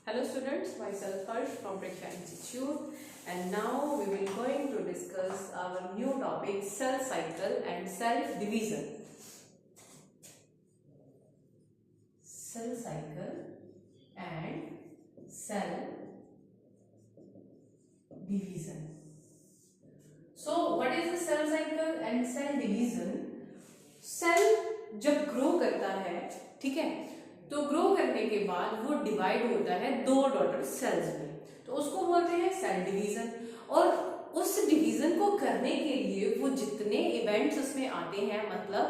Hello students, myself Harsh from Preksha Institute, and now we will going to discuss our new topic cell cycle and cell division. Cell cycle and cell division. So what is the cell cycle and cell division? Cell जब grow करता है, ठीक है, तो grow करने के बाद वो डिवाइड होता है दो डॉटर सेल्स में, तो उसको बोलते हैं सेल डिवीजन। और उस डिवीजन को करने के लिए वो जितने इवेंट्स उसमें आते हैं, मतलब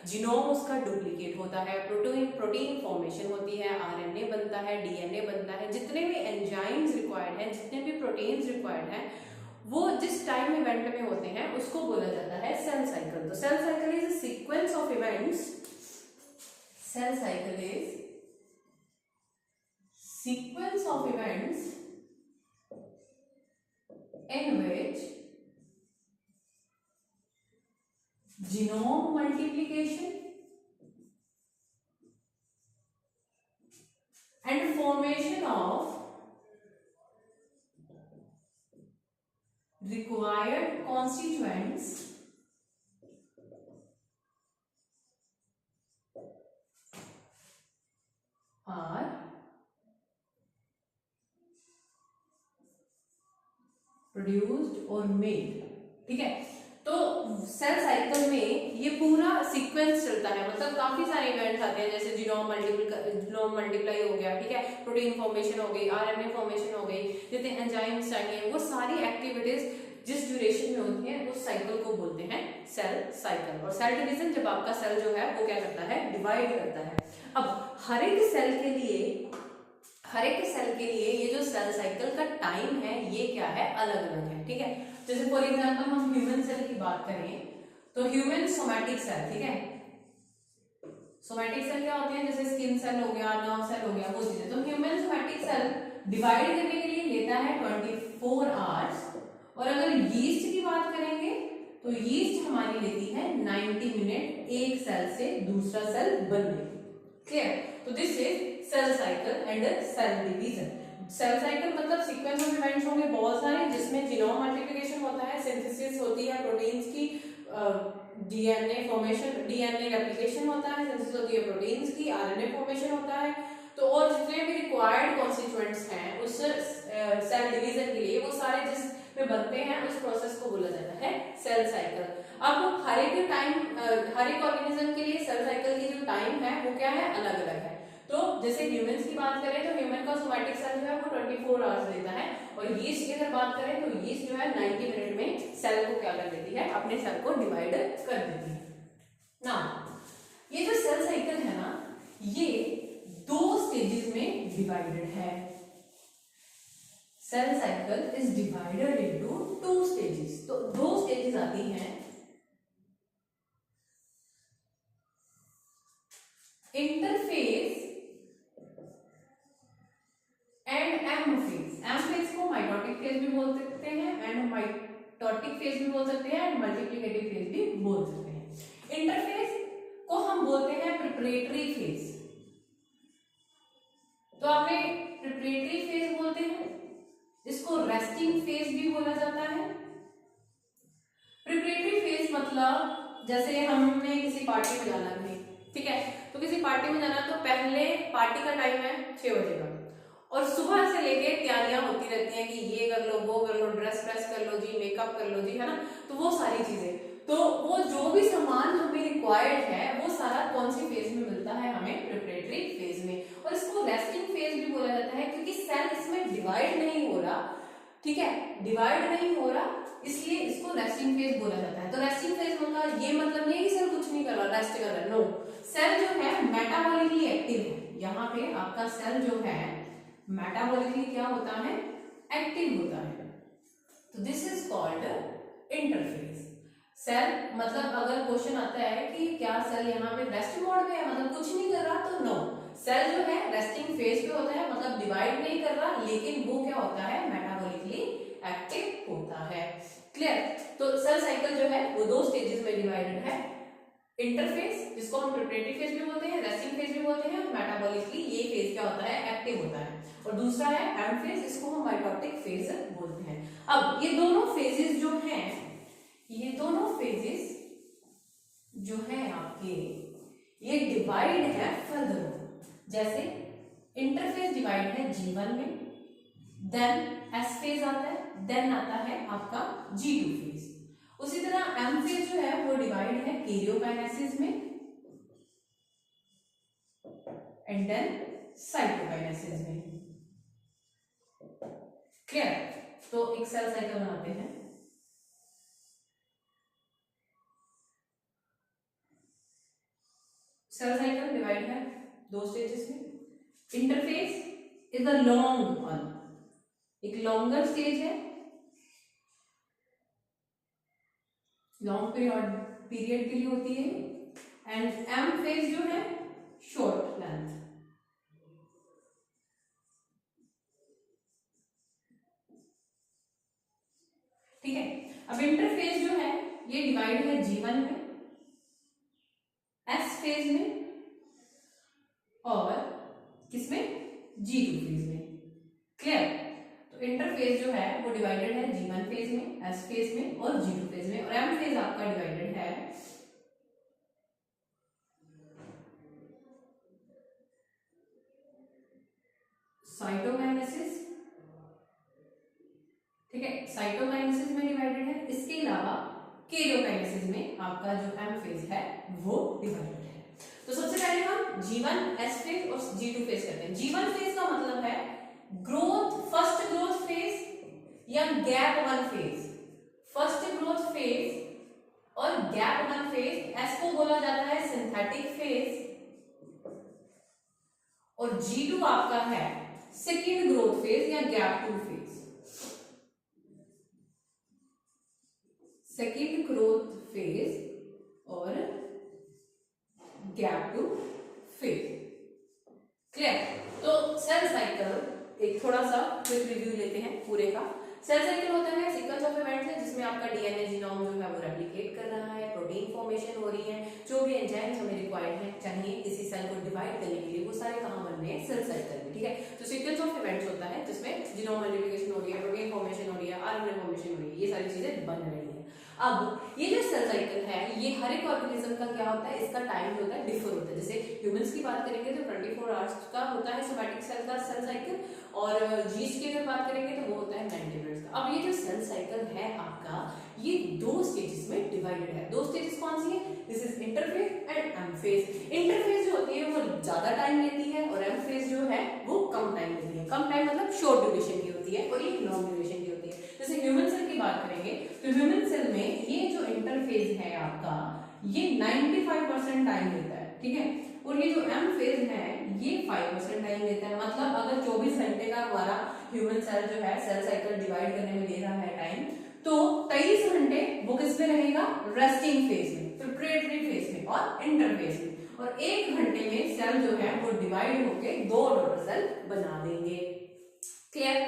जीनोम उसका डुप्लीकेट होता है, प्रोटीन फॉर्मेशन होती है, आरएनए बनता है, डीएनए बनता है, जितने भी एंजाइम्स रिक्वायर्ड हैं, जितने भी प्रोटीन्स रिक्वायर्ड हैं, वो जिस टाइम इवेंट में होते हैं उसको बोला जाता है सेल साइकिल। तो cell cycle is a sequence of events. Cell cycle is sequence of events in which genome multiplication and formation of required constituents are produced और मेड। ठीक है, तो सेल साइकिल में ये पूरा सीक्वेंस चलता है, मतलब काफी सारे इवेंट्स आते हैं, जैसे जीनोम मल्टीप्लाई हो गया, ठीक है, प्रोटीन फॉर्मेशन हो गई, आरएनए फॉर्मेशन हो गई, जितने एंजाइम्स चाहिए, वो सारी एक्टिविटीज जिस ड्यूरेशन में होती है उस साइकिल को बोलते हैं सेल साइकिल। और सेल डिवीजन जब आपका सेल जो है वो क्या करता है, डिवाइड करता है। अब हर एक सेल के लिए ये जो सेल साइकिल का टाइम है ये क्या है, अलग अलग है। ठीक है, जैसे फॉर एग्जांपल हम ह्यूमन सेल की बात करें तो ह्यूमन सोमैटिक सेल, ठीक है, सोमैटिक सेल क्या होते हैं, जैसे स्किन सेल हो गया, नर्व सेल हो गया, वो चीजें। तो ह्यूमन सोमैटिक सेल डिवाइड करने के लिए लेता है 24 आवर्स। और अगर यीस्ट की बात करेंगे तो यीस्ट हमारी लेती है 90 मिनट एक सेल से दूसरा सेल बनने। क्लियर? तो this is cell cycle and cell division. Cell cycle मतलब सीक्वेंस ऑफ इवेंट्स होंगे बहुत सारे, जिसमें जीनोम मल्टीप्लिकेशन होता है, सिंथेसिस होती है प्रोटीन्स की, डीएनए फॉर्मेशन, डीएनए रेप्लिकेशन होता है, सिंथेसिस होती है प्रोटीन्स की, आरएनए फॉर्मेशन होता है। तो और जितने भी रिक्वायर्ड कॉन्स्टिट्यूएंट्स हैं उस सेल डिवीजन के लिए, वो सारे जिसमें बनते हैं उस प्रोसेस को बोला जाता है सेल साइकिल। अब हर एक ऑर्गेनिज्म के लिए सेल साइकिल की जो टाइम है वो क्या है, अलग अलग है। तो जैसे ह्यूमंस की बात करें तो ह्यूमन का सोमैटिक सेल जो है वो 24 आवर्स लेता है, और यीस्ट की अगर बात करें तो यीस्ट जो है 90 मिनट में सेल को क्या कर देती है, अपने सेल को डिवाइड कर देती है ना। ये जो सेल साइकिल है ना, ये दो स्टेजेस में डिवाइडेड है। Cell cycle is divided into 2 stages. तो 2 स्टेजेस आती हैं, interphase and M phase. M phase को माइटोटिक फेज भी बोल सकते हैं, एंड माइटोटिक फेज भी बोल सकते हैं, एंड मल्टीप्लिकेटिव फेज भी बोल सकते हैं। इंटरफेज को हम बोलते हैं प्रिपरेटरी फेज। तो आपने प्रिपरेटरी फेज बोलते हैं, इसको रेस्टिंग फेज भी बोला जाता है। प्रिपरेटरी फेज मतलब जैसे हमने किसी पार्टी में जाना है, ठीक है, तो किसी पार्टी में जाना तो पहले पार्टी का टाइम है 6 बजे का, और सुबह से लेके तैयारियां होती रहती हैं कि ये कर लो, वो कर लो, ड्रेस प्रेस कर लो जी, मेकअप कर लो जी, है ना। तो वो सारी चीजें, तो वो जो भी सामान हमें रिक्वायर्ड है वो सारा कौन सी फेज में मिलता है, हमें प्रिपरेटरी फेज में। और इसको रेस्टिंग फेज भी बोला जाता है, क्योंकि सेल इसमें डिवाइड नहीं हो रहा, ठीक है, डिवाइड नहीं हो रहा, इसलिए इसको रेस्टिंग फेज बोला जाता है। तो रेस्टिंग फेज मतलब ये मतलब नहीं कि सेल कुछ नहीं कर रहा, रेस्ट कर रहा है, नो, सेल जो है मेटाबॉलिकली एक्टिव है। यहाँ पे आपका सेल जो है मेटाबॉलिकली क्या होता है, एक्टिव होता है। तो this is called interphase. Cell मतलब अगर क्वेश्चन आता है कि क्या सेल यहाँ पे रेस्ट मोड में है, मतलब कुछ नहीं कर रहा, तो नो, सेल जो है रेस्टिंग फेज पे होता है, मतलब डिवाइड नहीं कर रहा, लेकिन वो क्या होता है, मेटाबॉलिकली एक्टिव होता है। क्लियर? तो सेल साइकिल जो है वो 2 स्टेजेस में डिवाइडेड है, इंटरफेज जिसको हम प्रिपरेटरी फेज भी बोलते हैं, रेस्टिंग फेज भी बोलते हैं, मेटाबॉलिकली ये फेज क्या होता है, एक्टिव होता है। और दूसरा है एम फेज, इसको हम माइटोटिक फेज बोलते हैं। अब ये दोनों फेजेस जो हैं, ये दोनों फेजेस जो हैं आपके, ये डिवाइड है फर्दर। जैसे इंटरफेज डिवाइड है G1 में, देन S फेज आता है, देन आता है आपका G2 फेज। उसी तरह M फेज जो है वो डिवाइड है कैरियोकाइनेसिस में एंड देन साइटोकाइनेसिस में। क्लियर? तो एक सेल साइकिल बनाते हैं। सेल साइकिल डिवाइड है दो स्टेजेस में। Interphase is the long one, एक लॉन्गर स्टेज है, लॉन्ग पीरियड के लिए होती है, एंड एम फेज जो है शॉर्ट लेंथ। ठीक है, अब इंटरफेज जो है ये डिवाइड है G1 में, S फेज में और किसमें, G2 फेज में। क्लियर? तो इंटरफेज जो है वो डिवाइडेड है G1 फेज में, S फेज में और G2 फेज में, और M फेज आपका डिवाइडेड है साइटोकाइनेसिस। ठीक है, साइटोकाइनेसिस में डिवाइडेड है। इसके अलावा कैरियोकाइनेसिस में आपका जो एम फेज है वो डिवाइडेड है। तो सबसे पहले हम G1 S फेज और G2 फेज करते हैं। G1 फेज का मतलब है ग्रोथ, फर्स्ट ग्रोथ फेज या gap one phase. First growth phase और गैप वन फेज, एस को बोला जाता है सिंथेटिक फेज, और G2 आपका है सेकेंड ग्रोथ फेज या gap two phase. Second growth phase और गैप टू फेज। क्लियर? तो सेल साइकिल एक थोड़ा सा क्विक रिव्यू लेते हैं पूरे का। सेल साइकिल होता है सीक्वेंस ऑफ इवेंट्स है जिसमें आपका डीएनए जीनोम जो है वो रेप्लिकेट कर रहा है, प्रोटीन फॉर्मेशन हो रही है, जो भी एंजाइम्स हमें रिक्वायर्ड है चाहिए किसी सेल को डिवाइड करने के लिए, वो सारे कहां बन रहे हैं, सेल साइकिल में। ठीक है, तो सीक्वेंस ऑफ इवेंट्स होता है जिसमें जीनोम मल्टीप्लिकेशन हो रही है, प्रोटीन फॉर्मेशन हो रही है, आरएनए फॉर्मेशन हो रही है, ये सारी चीजें बन रही है। अब ये जो सेल साइकिल है ये हर एक ऑर्गेनिज्म का क्या होता है, इसका टाइम जो होता है डिफर होता है। जैसे ह्यूमंस की बात करेंगे तो 24 आवर्स का होता है सोमैटिक सेल का सेल साइकिल, और जीस्ट की अगर बात करेंगे तो वो होता है 90 मिनट्स का। अब ये जो सेल साइकिल है आपका, ये दो स्टेजेस में डिवाइडेड है। दो स्टेजेस कौन सी है, this is interphase and M phase. Interphase जो होती है वो ज्यादा टाइम लेती है और एम फेज जो है वो कम टाइम लेती है। कम टाइम मतलब शॉर्ट ड्यूरेशन की होती है और ये लॉन्ग ड्यूरेशन की होती है। जैसे ह्यूमन सेल की बात करेंगे तो ह्यूमन सेल में ये जो इंटरफेज है आपका, ये 95% टाइम लेता है। ठीक है, और ये जो एम फेज है ये 5% टाइम लेता है। मतलब अगर 24 घंटे का हमारा ह्यूमन सेल जो है सेल साइकिल डिवाइड करने में ले रहा है टाइम, तो 23 घंटे वो किस में रहेगा, रेस्टिंग फेज में, प्रिपरेटरी फेज में और इंटरफेज में, और 1 घंटे में सेल जो है वो डिवाइड होके 2 डॉटर सेल बना देंगे। क्लियर?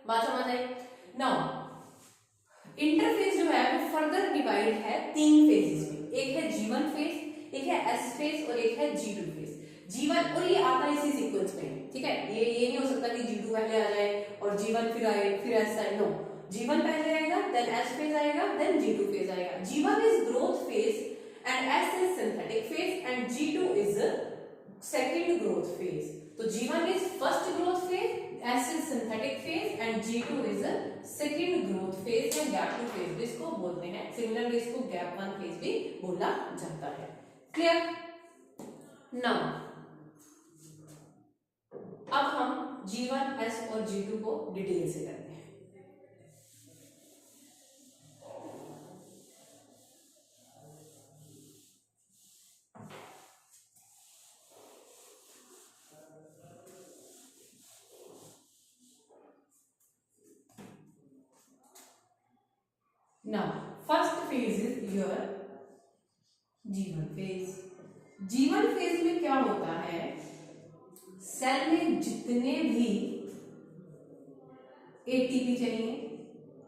बात समझ आई? नाउ इंटरफेज जो है वो फर्दर डिवाइड है 3 फेजेस में। एक है G1 फेज, एक है S फेज और एक है G2 फेज। G1 और ये आता है इसी सीक्वेंस में। ठीक है, ये नहीं हो सकता कि G2 पहले आ जाए और G1 फिर आए फिर S आए, नो, G1 पहले आएगा, देन S फेज आएगा, देन G2 फेज आएगा। G1 is growth phase and S is synthetic phase and G2 is second growth phase. तो G1 is first growth phase, S is synthetic phase and G2 is second growth phase या gap two phase भी इसको बोलते हैं। Similarly इसको gap one phase भी बोला जाता है। क्लियर? नाउ अब हम G1, S और G2 को डिटेल से करते हैं। Now, first phase is your G1 phase. G1 phase में क्या होता है, सेल में जितने भी एटीपी चाहिए,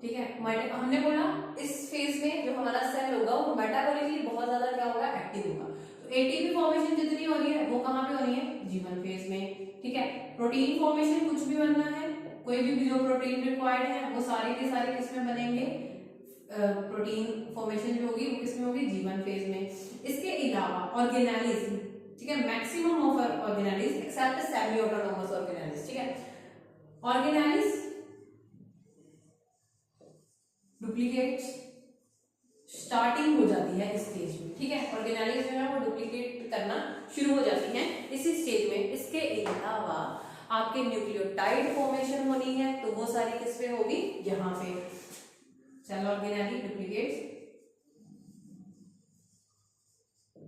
ठीक है, हमने बोला इस फेज में जो हमारा सेल होगा वो मेटाबॉलिकली बहुत ज्यादा क्या होगा, एक्टिव होगा। तो एटीपी फॉर्मेशन जितनी हो रही है वो कहाँ पे हो रही है, G1 फेज में, ठीक है। प्रोटीन फॉर्मेशन कुछ भी बनना है, कोई भी जो प्रोटीन रिक्वायर्ड है वो सारे के सारे किसमें बनेंगे, प्रोटीन फॉर्मेशन जो होगी वो किसमें होगी, G1 फेज में। इसके अलावा ऑर्गेनेलिज, ठीक है, maximum of organelles except semi autonomous organelles, ठीक है। ऑर्गेनेलिज डुप्लीकेट स्टार्टिंग हो जाती है इस स्टेज में, ठीक है। ऑर्गेनेलिज जो है वो डुप्लीकेट करना शुरू हो जाती है इसी स्टेज में। इसके अलावा आपके न्यूक्लियोटाइड फॉर्मेशन होनी है तो वो सारी किस पे होगी, यहाँ पे। Cell organelle duplicate,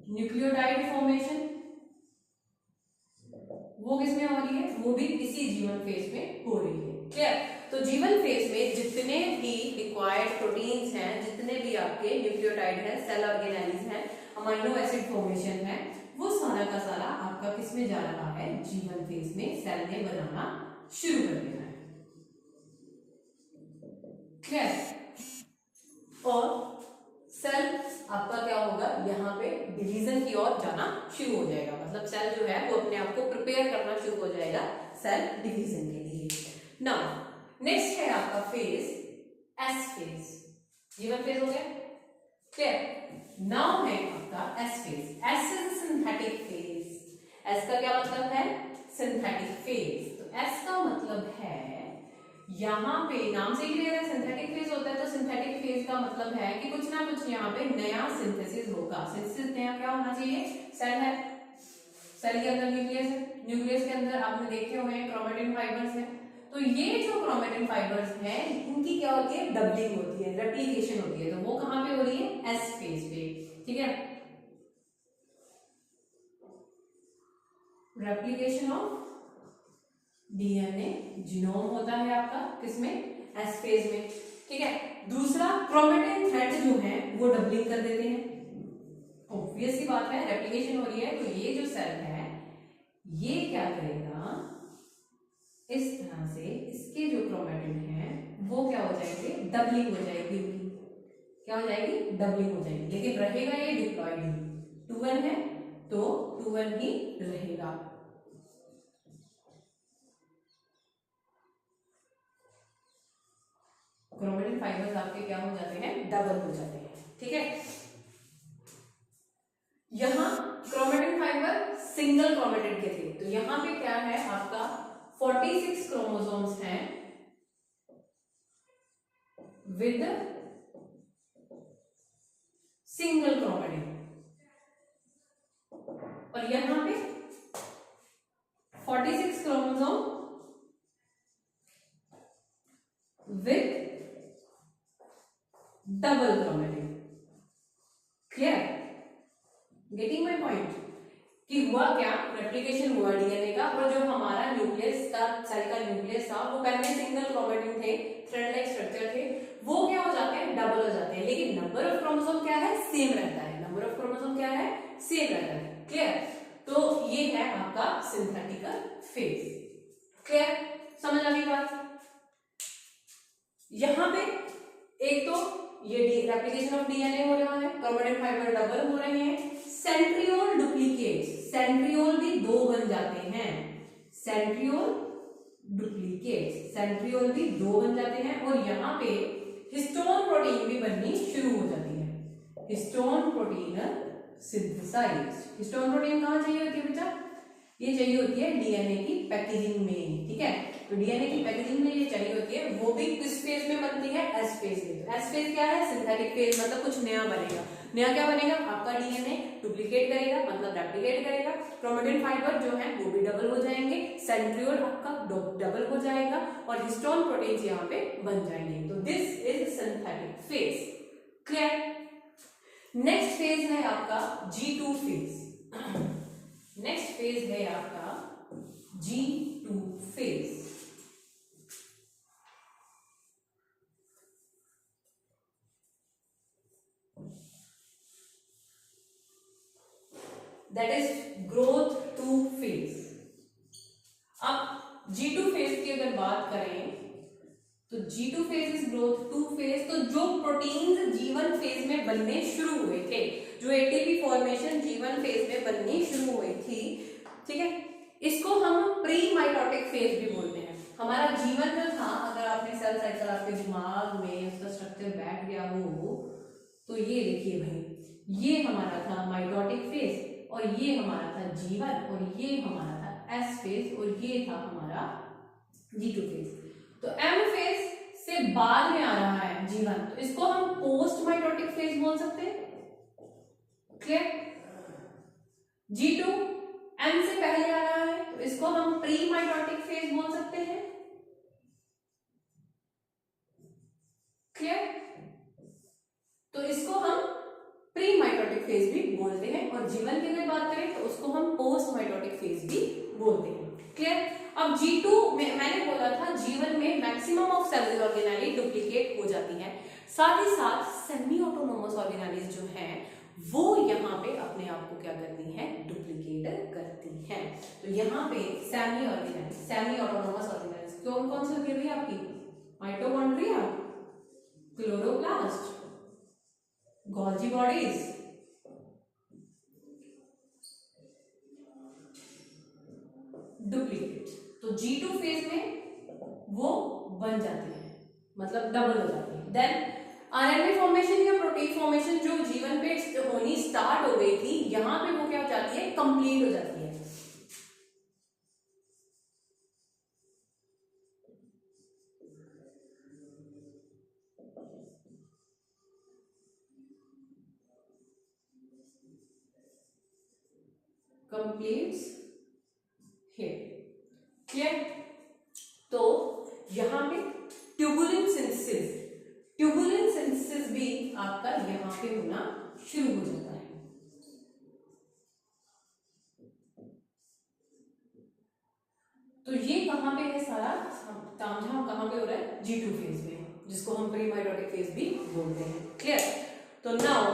nucleotide formation वो किसमें हो रही है, वो भी इसी G1 फेज में हो रही है, क्लियर। तो G1 फेज में जितने भी रिक्वायर्ड प्रोटीन्स हैं, जितने भी आपके न्यूक्लियोटाइड हैं, सेल ऑर्गेनेलिज हैं, अमीनो एसिड फॉर्मेशन है, वो सारा का सारा आपका किसमें जा रहा है, G1 फेज में सेल ने बनाना शुरू कर देना है, क्लियर। और सेल आपका क्या होगा, यहाँ पे डिवीजन की ओर जाना शुरू हो जाएगा, मतलब सेल जो है वो अपने आप को प्रिपेयर करना शुरू हो जाएगा सेल डिवीजन के लिए। नाउ नेक्स्ट है आपका phase S phase, G1 phase हो गया, क्लियर। नाउ है आपका S phase. S is synthetic phase. S का क्या मतलब है, सिंथेटिक फेज। तो एस का मतलब है, यहाँ पे नाम से क्लियर है, सिंथेटिक फेज होता है। तो सिंथेटिक फेज का मतलब है कि कुछ ना कुछ यहाँ पे नया सिंथेसिस होगा। सिंथेसिस नया क्या होना चाहिए, सेल है, सेल के अंदर न्यूक्लियस है, न्यूक्लियस के अंदर आपने देखे हुए हैं क्रोमेटिन फाइबर्स हैं। तो ये जो क्रोमेटिन फाइबर्स हैं इनकी क्या होती है, डबलिंग होती है, रेप्लिकेशन होती है। तो वो कहाँ पे हो रही है, एस फेज पे, ठीक है। रेप्लिकेशन ऑफ डीएनए जीनोम होता है आपका किसमें, एस फेज में, ठीक है। दूसरा क्रोमेटिन थ्रेड जो है वो डबलिंग कर देते हैं, ऑब्वियस सी बात है, रेप्लिकेशन हो रही है। तो ये जो सेल है ये क्या करेगा, इस तरह से इसके जो क्रोमेटिन है वो क्या हो जाएंगे, डबलिंग हो जाएगी, क्या हो जाएगी, डबलिंग हो जाएगी। लेकिन रहेगा ये डिप्लॉयड ही, 2n है तो 2n ही रहेगा। क्रोमेटिन फाइबर्स आपके क्या हो जाते हैं, डबल हो जाते हैं, ठीक है। यहां क्रोमेटिन फाइबर सिंगल क्रोमेटिन के थे, तो यहां पे क्या है आपका 46 क्रोमोसोम्स हैं विद सिंगल क्रोमेटिन, और यहां पे 46 chromosome with double chromatin, clear, getting my point. कि हुआ क्या, रेप्लिकेशन हुआ डीएनए का, और जो हमारा न्यूक्लियस का, सेल का न्यूक्लियस था वो पहले सिंगल क्रोमेटिन थे, थ्रेड लाइक स्ट्रक्चर थे, वो क्या हो जाते हैं, डबल हो जाते हैं। लेकिन नंबर ऑफ क्रोमोसोम क्या है, सेम रहता है, नंबर ऑफ क्रोमोसोम क्या है, सेम रहता है, क्लियर। तो ये है आपका सिंथेटिकल फेज, क्लियर, समझ आ गई बात। यहां पे एक तो ये रेप्लिकेशन ऑफ डीएनए हो रहा है, क्रोमेटिन फाइबर डबल हो रहे हैं, सेंट्रियोल डुप्लीकेट, सेंट्रियोल भी दो बन जाते हैं, सेंट्रियोल डुप्लीकेट, सेंट्रियोल भी दो बन जाते हैं, और यहाँ पे हिस्टोन प्रोटीन भी बननी शुरू हो जाती है, histone protein synthesize. Histone protein कहाँ चाहिए होती है बेटा, ये चाहिए होती है डीएनए की पैकेजिंग में, ठीक है। तो डीएनए की पैकेजिंग में ये चाहिए होती है, वो भी किस फेज में बनती है, एस फेज में। तो एस फेज क्या है, सिंथेटिक फेज, मतलब कुछ नया बनेगा। नया क्या बनेगा, आपका डीएनए डुप्लीकेट करेगा, मतलब रेप्लिकेट करेगा, क्रोमेटिन फाइबर जो है वो भी डबल हो जाएंगे, सेंट्रियोल आपका डबल हो जाएगा, और हिस्टोन प्रोटीन यहाँ पे बन जाएंगे। तो this is synthetic phase, clear. Next phase है आपका G2 फेज। नेक्स्ट फेज है आपका G2 phase. That is growth 2 phase. अब G2 फेज की अगर बात करें तो G2 phase is growth 2 phase. तो जो प्रोटीन्स G1 फेज में बनने शुरू हुए थे, जो एटीपी फॉर्मेशन G1 फेज में बननी शुरू हुई थी, ठीक है, इसको हम प्री माइटोटिक फेज भी बोलते हैं। हमारा जीवन जो था, अगर आपने सेल साइकिल आपके दिमाग में उसका स्ट्रक्चर बैठ गया हो, तो ये देखिए भाई, ये हमारा था माइटोटिक फेज, और ये हमारा था जीवन, और ये हमारा था एस फेज, और ये था हमारा G2 फेज। तो एम फेज से बाद में आ रहा है जीवन, तो इसको हम पोस्ट माइटोटिक फेज बोल सकते हैं। क्लियर? G2 एम से पहले आ रहा है, तो इसको हम प्री माइटोटिक फेज बोल सकते हैं। क्लियर? तो इसको हम प्री माइटोटिक फेज भी बोलते हैं, और जीवन की अगर बात करें तो उसको हम पोस्ट माइटोटिक फेज भी बोलते हैं। क्लियर? अब G2 में मैंने बोला था जीवन में maximum of cellular organelle duplicate हो जाती है, साथ ही साथ सेमी ऑटोनोमस ऑर्गेनेलीज जो हैं वो यहाँ पे अपने आप को क्या करती हैं, डुप्लीकेट करती हैं। तो यहाँ पे semi organelle, semi autonomous organelles कौन कौन सी होती है भैया आपकी? Mitochondria, chloroplast, Golgi bodies, duplicate. तो G2 फेज में वो बन जाती है, मतलब डबल हो जाती है। देन आरएनए फॉर्मेशन या प्रोटीन फॉर्मेशन जो जीवन पे होनी स्टार्ट हो गई थी, यहां पे वो क्या हो जाती है, कंप्लीट हो जाती है। Completes here. क्लियर? तो यहां पे ट्यूबुलिन सिंथेसिस, ट्यूबुलिन सिंथेसिस भी आपका यहां पे होना शुरू हो जाता है। तो ये कहां पे है सारा तामझाम, कहां पे हो रहा है? G2 फेज में, जिसको हम प्री माइटोटिक फेज भी बोलते हैं। क्लियर? तो नाउ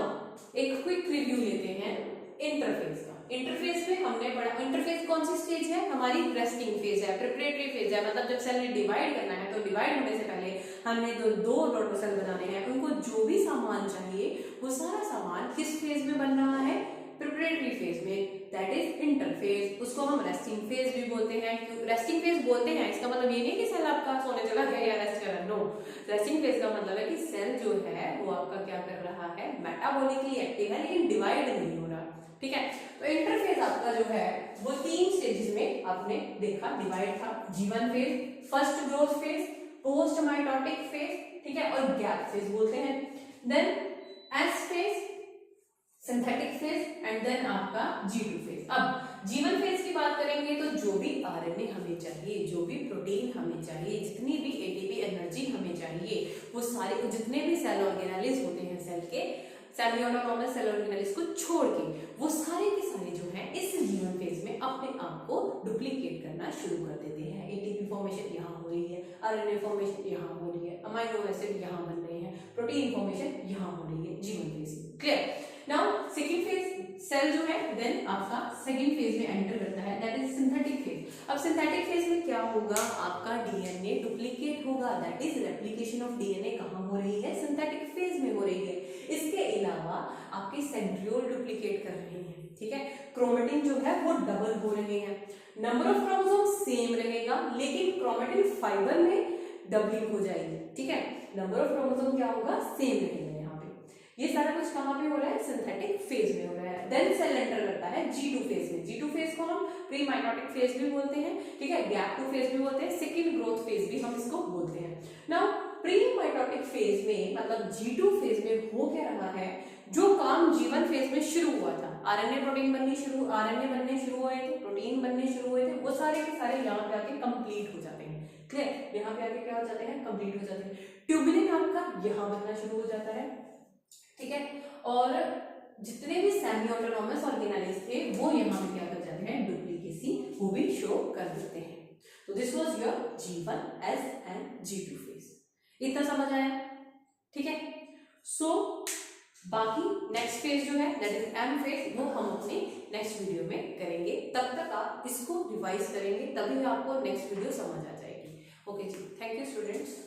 एक क्विक रिव्यू लेते हैं इंटरफेज का। इंटरफेज में हमने पढ़ा, इंटरफेज कौन सी स्टेज है हमारी? रेस्टिंग फेज है, प्रिपरेटरी फेज है, मतलब जब सेल ने डिवाइड करना है तो डिवाइड होने से पहले हमने दो डॉटर सेल बनाने हैं, उनको जो भी सामान चाहिए वो सारा सामान किस फेज में बन रहा है? प्रिपरेटरी फेज में, दैट इज इंटरफेज। उसको हम रेस्टिंग फेज भी बोलते हैं। रेस्टिंग फेज बोलते हैं इसका मतलब ये नहीं कि सेल आपका सोने चला गया या रेस्ट कर रहा है, नो। रेस्टिंग फेज का मतलब है कि सेल जो है वो आपका क्या कर रहा है, मेटाबॉलिकली एक्टिव है लेकिन डिवाइड नहीं हो रहा। ठीक है? तो इंटरफेज आपका जो है वो 3 स्टेजेस में आपने देखा डिवाइड था। G1 phase, first growth phase, post mitotic phase, ठीक है, और गैप फेज बोलते हैं। Then S phase, synthetic phase, and then आपका G2 फेज। अब G1 फेज की बात करेंगे तो जो भी आरएनए हमें चाहिए, जो भी प्रोटीन हमें चाहिए, जितनी भी एटीपी एनर्जी हमें चाहिए, वो सारे जितने भी सेल ऑर्गेनेलिज होते हैं सेल के, सेमी ऑटोनोमस सेल ऑर्गेनेलिज को छोड़ के, वो सारे के सारे जो हैं इस G1 फेज में अपने आप को डुप्लीकेट करना शुरू कर देते हैं। एटीपी फॉर्मेशन यहाँ हो रही है, आरएनए फॉर्मेशन यहाँ हो रही है, अमाइनो एसिड यहाँ बन रहे हैं, प्रोटीन फॉर्मेशन यहाँ हो रही है G1 फेज में। Clear? Now second phase cell जो है देन आपका सेकंड फेज में एंटर करता है, दैट इज सिंथेटिक फेज। अब सिंथेटिक फेज में क्या होगा, आपका डीएनए डुप्लीकेट होगा, that is replication of DNA कहाँ हो रही है? सिंथेटिक फेज में हो रही है। इसके अलावा आपके सेंट्रियोल डुप्लीकेट कर रहे हैं, ठीक है, क्रोमेटिन जो है वो डबल हो रहे हैं, नंबर ऑफ क्रोमोसोम सेम रहेगा लेकिन क्रोमेटिन फाइबर में डबलिंग हो जाएगी। ठीक है, नंबर ऑफ क्रोमोसोम क्या होगा? सेम रहेगा। ये सारा कुछ कहां पे हो रहा है? सिंथेटिक फेज में हो रहा है। देन सेल एंटर करता है G2 फेज में। G2 फेज को हम प्री माइटोटिक फेज भी बोलते हैं, ठीक है, गैप 2 फेज भी बोलते हैं, सेकंड ग्रोथ फेज भी हम इसको बोलते हैं। नाउ प्री माइटोटिक फेज में मतलब G2 फेज में हो क्या रहा है, जो काम G1 फेज में शुरू हुआ था, आरएनए बनने शुरू हुए थे, प्रोटीन बनने शुरू हुए थे, वो सारे के सारे यहाँ पे आके कंप्लीट हो जाते हैं। क्लियर? यहाँ पे आके क्या हो जाते हैं? कंप्लीट हो जाते हैं। ट्यूबुलिन आपका यहाँ बनना शुरू हो जाता है, ठीक है, और जितने भी सेमी ऑटोनोमस ऑर्गेनेलिज थे वो यहाँ पे क्या कर जाते हैं? डुप्लीकेसी वो भी शो कर देते हैं। तो this was your G1, S and G2 phase. इतना समझ आया? ठीक है, सो बाकी नेक्स्ट फेज जो है दैट इज M फेज, वो हम अपने नेक्स्ट वीडियो में करेंगे। तब तक आप इसको रिवाइज करेंगे, तभी आपको नेक्स्ट वीडियो समझ आ जाएगी। ओके जी, थैंक यू स्टूडेंट्स।